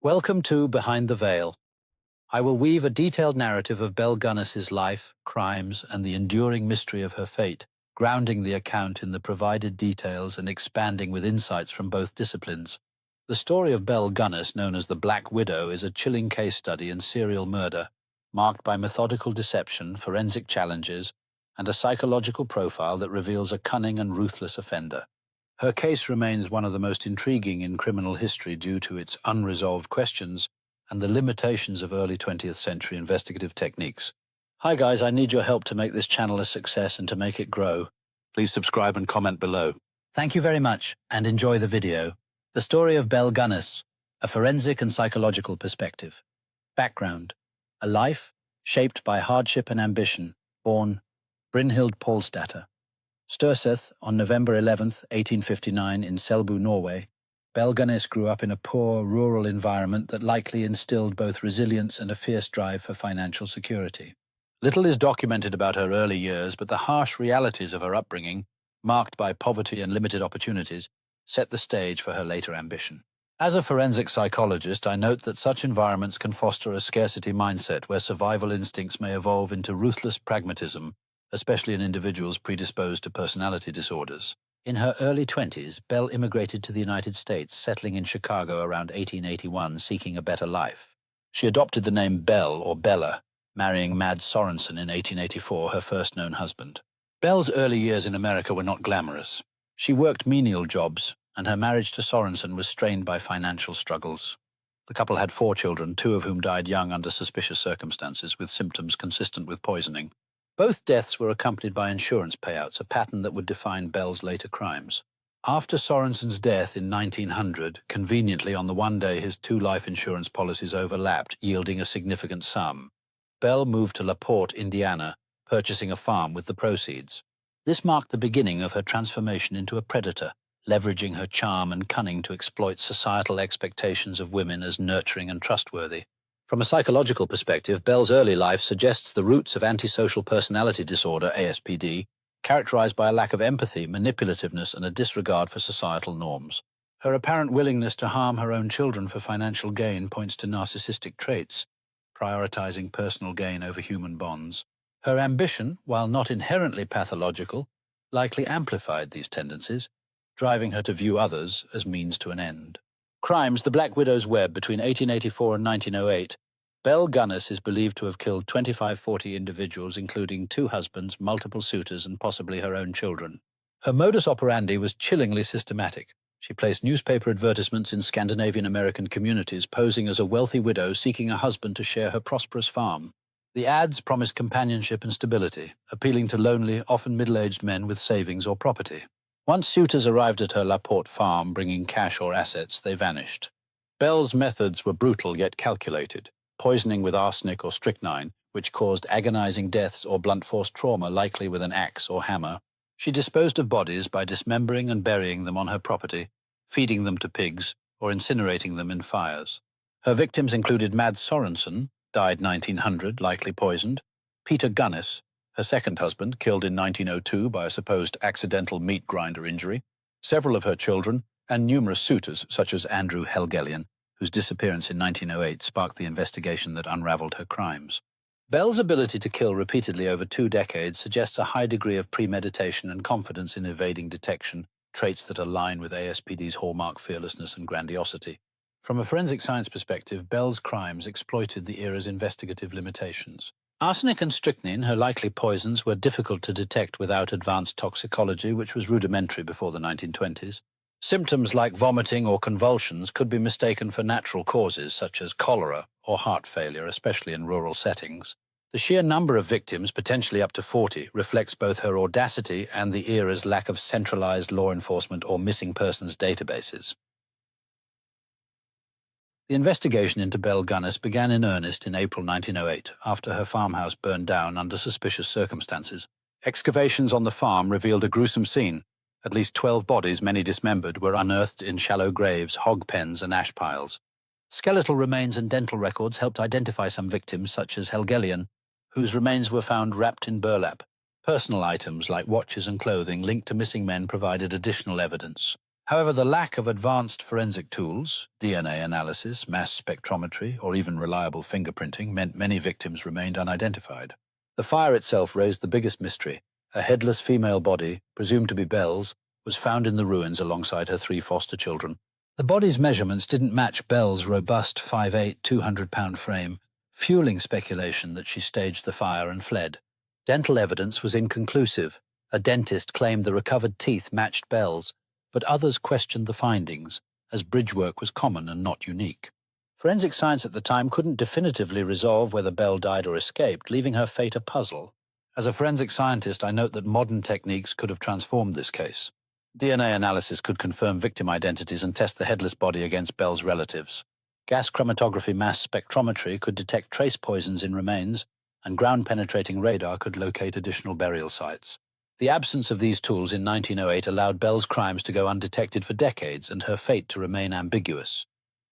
Welcome to Behind the Veil. I will weave a detailed narrative of Belle Gunness's life, crimes, and the enduring mystery of her fate, grounding the account in the provided details and expanding with insights from both disciplines. The story of Belle Gunness, known as the Black Widow, is a chilling case study in serial murder, marked by methodical deception, forensic challenges, and a psychological profile that reveals a cunning and ruthless offender. Her case remains one of the most intriguing in criminal history due to its unresolved questions and the limitations of early 20th century investigative techniques. Hi guys, I need your help to make this channel a success and to make it grow. Please subscribe and comment below. Thank you very much and enjoy the video. The story of Belle Gunness, a forensic and psychological perspective. Background: a life shaped by hardship and ambition, born Brynhild Paulsdatter. Sturseth, on November 11, 1859, in Selbu, Norway. Belle Gunness grew up in a poor, rural environment that likely instilled both resilience and a fierce drive for financial security. Little is documented about her early years, but the harsh realities of her upbringing, marked by poverty and limited opportunities, set the stage for her later ambition. As a forensic psychologist, I note that such environments can foster a scarcity mindset where survival instincts may evolve into ruthless pragmatism, especially in individuals predisposed to personality disorders. In her early 20s, Belle immigrated to the United States, settling in Chicago around 1881, seeking a better life. She adopted the name Belle or Bella, marrying Mads Sorensen in 1884, her first known husband. Belle's early years in America were not glamorous. She worked menial jobs, and her marriage to Sorensen was strained by financial struggles. The couple had 4 children, 2 of whom died young under suspicious circumstances, with symptoms consistent with poisoning. Both deaths were accompanied by insurance payouts, a pattern that would define Belle's later crimes. After Sorensen's death in 1900, conveniently on the one day his 2 life insurance policies overlapped, yielding a significant sum, Belle moved to La Porte, Indiana, purchasing a farm with the proceeds. This marked the beginning of her transformation into a predator, leveraging her charm and cunning to exploit societal expectations of women as nurturing and trustworthy. From a psychological perspective, Belle's early life suggests the roots of antisocial personality disorder, ASPD, characterized by a lack of empathy, manipulativeness, and a disregard for societal norms. Her apparent willingness to harm her own children for financial gain points to narcissistic traits, prioritizing personal gain over human bonds. Her ambition, while not inherently pathological, likely amplified these tendencies, driving her to view others as means to an end. Crimes: the Black Widow's web. Between 1884 and 1908, Belle Gunness is believed to have killed 25-40 individuals, including 2 husbands, multiple suitors, and possibly her own children. Her modus operandi was chillingly systematic. She placed newspaper advertisements in Scandinavian American communities, posing as a wealthy widow seeking a husband to share her prosperous farm. The ads promised companionship and stability, appealing to lonely, often middle-aged men with savings or property. Once suitors arrived at her La Porte farm bringing cash or assets, they vanished. Belle's methods were brutal yet calculated, poisoning with arsenic or strychnine, which caused agonizing deaths or blunt force trauma, likely with an axe or hammer. She disposed of bodies by dismembering and burying them on her property, feeding them to pigs, or incinerating them in fires. Her victims included Mads Sorensen, died 1900, likely poisoned; Peter Gunness, her second husband, killed in 1902 by a supposed accidental meat grinder injury; several of her children; and numerous suitors, such as Andrew Helgelien, whose disappearance in 1908 sparked the investigation that unraveled her crimes. Belle's ability to kill repeatedly over 2 decades suggests a high degree of premeditation and confidence in evading detection, traits that align with ASPD's hallmark fearlessness and grandiosity. From a forensic science perspective, Belle's crimes exploited the era's investigative limitations. Arsenic and strychnine, her likely poisons, were difficult to detect without advanced toxicology, which was rudimentary before the 1920s. Symptoms like vomiting or convulsions could be mistaken for natural causes such as cholera or heart failure, especially in rural settings. The sheer number of victims, potentially up to 40, reflects both her audacity and the era's lack of centralized law enforcement or missing persons databases. The investigation into Belle Gunness began in earnest in April 1908, after her farmhouse burned down under suspicious circumstances. Excavations on the farm revealed a gruesome scene. At least 12 bodies, many dismembered, were unearthed in shallow graves, hog pens, and ash piles. Skeletal remains and dental records helped identify some victims, such as Helgelien, whose remains were found wrapped in burlap. Personal items like watches and clothing linked to missing men provided additional evidence. However, the lack of advanced forensic tools, DNA analysis, mass spectrometry, or even reliable fingerprinting meant many victims remained unidentified. The fire itself raised the biggest mystery. A headless female body, presumed to be Belle's, was found in the ruins alongside her 3 foster children. The body's measurements didn't match Belle's robust 5'8", 200-pound frame, fueling speculation that she staged the fire and fled. Dental evidence was inconclusive. A dentist claimed the recovered teeth matched Belle's, but others questioned the findings, as bridge work was common and not unique. Forensic science at the time couldn't definitively resolve whether Belle died or escaped, leaving her fate a puzzle. As a forensic scientist, I note that modern techniques could have transformed this case. DNA analysis could confirm victim identities and test the headless body against Belle's relatives. Gas chromatography mass spectrometry could detect trace poisons in remains, and ground-penetrating radar could locate additional burial sites. The absence of these tools in 1908 allowed Belle's crimes to go undetected for decades and her fate to remain ambiguous.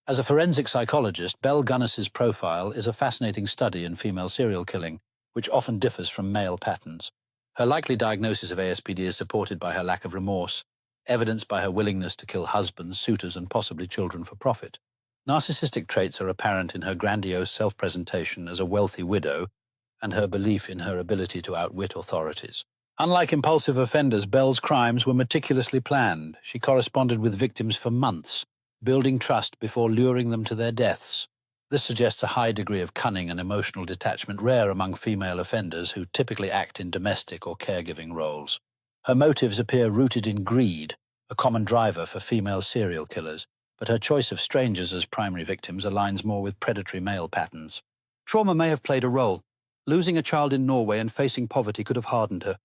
As a forensic psychologist, Belle Gunness's profile is a fascinating study in female serial killing, which often differs from male patterns. Her likely diagnosis of ASPD is supported by her lack of remorse, evidenced by her willingness to kill husbands, suitors, and possibly children for profit. Narcissistic traits are apparent in her grandiose self-presentation as a wealthy widow and her belief in her ability to outwit authorities. Unlike impulsive offenders, Belle's crimes were meticulously planned. She corresponded with victims for months, building trust before luring them to their deaths. This suggests a high degree of cunning and emotional detachment rare among female offenders who typically act in domestic or caregiving roles. Her motives appear rooted in greed, a common driver for female serial killers, but her choice of strangers as primary victims aligns more with predatory male patterns. Trauma may have played a role. Losing a child in Norway and facing poverty could have hardened her,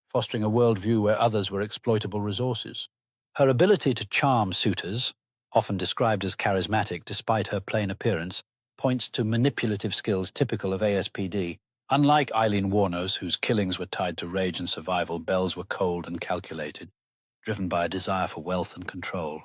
fostering a worldview where others were exploitable resources. Her ability to charm suitors, often described as charismatic despite her plain appearance, points to manipulative skills typical of ASPD. Unlike Eileen Warnos, whose killings were tied to rage and survival, Belle's were cold and calculated, driven by a desire for wealth and control.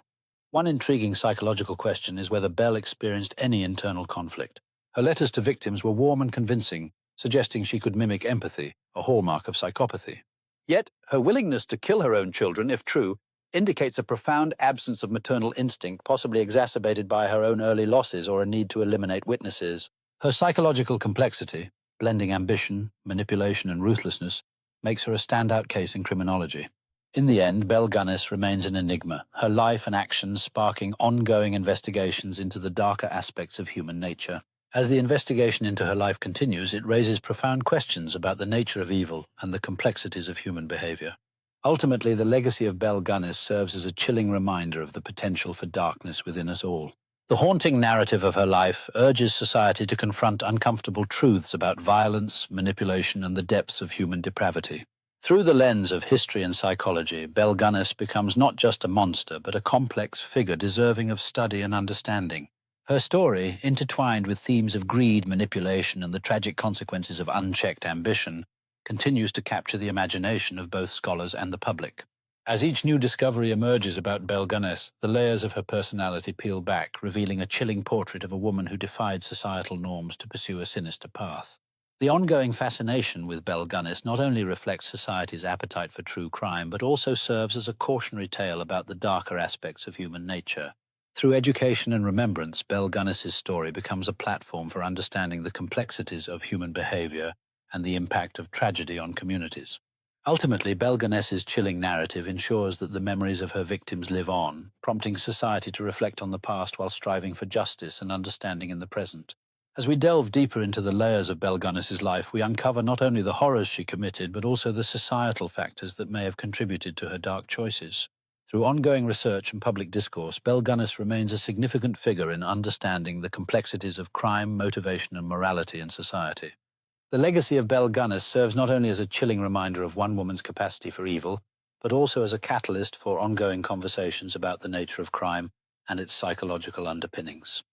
One intriguing psychological question is whether Belle experienced any internal conflict. Her letters to victims were warm and convincing, suggesting she could mimic empathy, a hallmark of psychopathy. Yet, her willingness to kill her own children, if true, indicates a profound absence of maternal instinct, possibly exacerbated by her own early losses or a need to eliminate witnesses. Her psychological complexity, blending ambition, manipulation, and ruthlessness, makes her a standout case in criminology. In the end, Belle Gunness remains an enigma, her life and actions sparking ongoing investigations into the darker aspects of human nature. As the investigation into her life continues, it raises profound questions about the nature of evil and the complexities of human behavior. Ultimately, the legacy of Belle Gunness serves as a chilling reminder of the potential for darkness within us all. The haunting narrative of her life urges society to confront uncomfortable truths about violence, manipulation, and the depths of human depravity. Through the lens of history and psychology, Belle Gunness becomes not just a monster, but a complex figure deserving of study and understanding. Her story, intertwined with themes of greed, manipulation, and the tragic consequences of unchecked ambition, continues to capture the imagination of both scholars and the public. As each new discovery emerges about Belle Gunness, the layers of her personality peel back, revealing a chilling portrait of a woman who defied societal norms to pursue a sinister path. The ongoing fascination with Belle Gunness not only reflects society's appetite for true crime, but also serves as a cautionary tale about the darker aspects of human nature. Through education and remembrance, Belle Gunness's story becomes a platform for understanding the complexities of human behavior and the impact of tragedy on communities. Ultimately, Belle Gunness's chilling narrative ensures that the memories of her victims live on, prompting society to reflect on the past while striving for justice and understanding in the present. As we delve deeper into the layers of Belle Gunness's life, we uncover not only the horrors she committed, but also the societal factors that may have contributed to her dark choices. Through ongoing research and public discourse, Belle Gunness remains a significant figure in understanding the complexities of crime, motivation, and morality in society. The legacy of Belle Gunness serves not only as a chilling reminder of one woman's capacity for evil, but also as a catalyst for ongoing conversations about the nature of crime and its psychological underpinnings.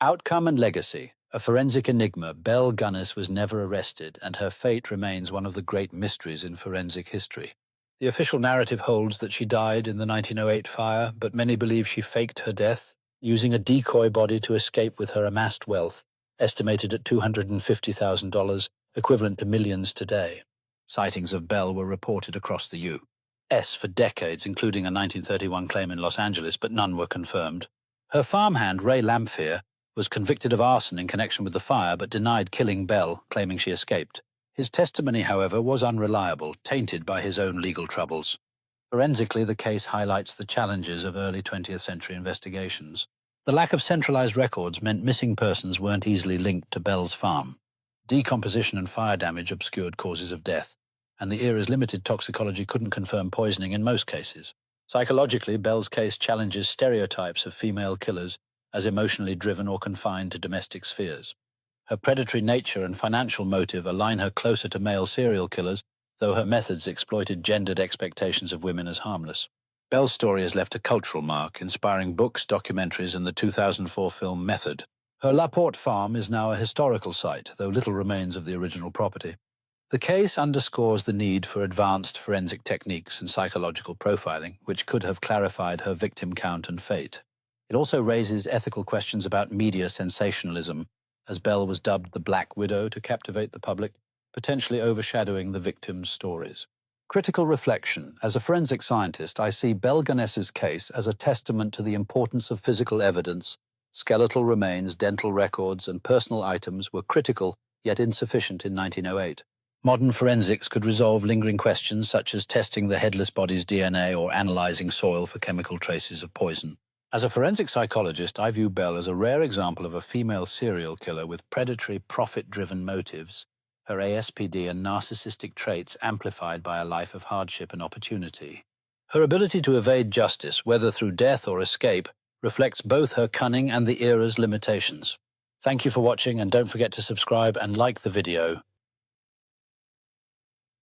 Outcome and legacy. A forensic enigma, Belle Gunness was never arrested, and her fate remains one of the great mysteries in forensic history. The official narrative holds that she died in the 1908 fire, but many believe she faked her death, using a decoy body to escape with her amassed wealth, estimated at $250,000, equivalent to millions today. Sightings of Belle were reported across the U. for decades, including a 1931 claim in Los Angeles, but none were confirmed. Her farmhand, Ray Lamphere, was convicted of arson in connection with the fire, but denied killing Belle, claiming she escaped. His testimony, however, was unreliable, tainted by his own legal troubles. Forensically, the case highlights the challenges of early 20th century investigations. The lack of centralized records meant missing persons weren't easily linked to Belle's farm. Decomposition and fire damage obscured causes of death, and the era's limited toxicology couldn't confirm poisoning in most cases. Psychologically, Belle's case challenges stereotypes of female killers as emotionally driven or confined to domestic spheres. Her predatory nature and financial motive align her closer to male serial killers, though her methods exploited gendered expectations of women as harmless. Belle's story has left a cultural mark, inspiring books, documentaries, and the 2004 film Method. Her La Porte farm is now a historical site, though little remains of the original property. The case underscores the need for advanced forensic techniques and psychological profiling, which could have clarified her victim count and fate. It also raises ethical questions about media sensationalism, as Belle was dubbed the Black Widow to captivate the public, potentially overshadowing the victims' stories. Critical reflection. As a forensic scientist, I see Belle Gunness's case as a testament to the importance of physical evidence. Skeletal remains, dental records, and personal items were critical, yet insufficient in 1908. Modern forensics could resolve lingering questions such as testing the headless body's DNA or analyzing soil for chemical traces of poison. As a forensic psychologist, I view Belle as a rare example of a female serial killer with predatory, profit-driven motives, her ASPD and narcissistic traits amplified by a life of hardship and opportunity. Her ability to evade justice, whether through death or escape, reflects both her cunning and the era's limitations. Thank you for watching, and don't forget to subscribe and like the video.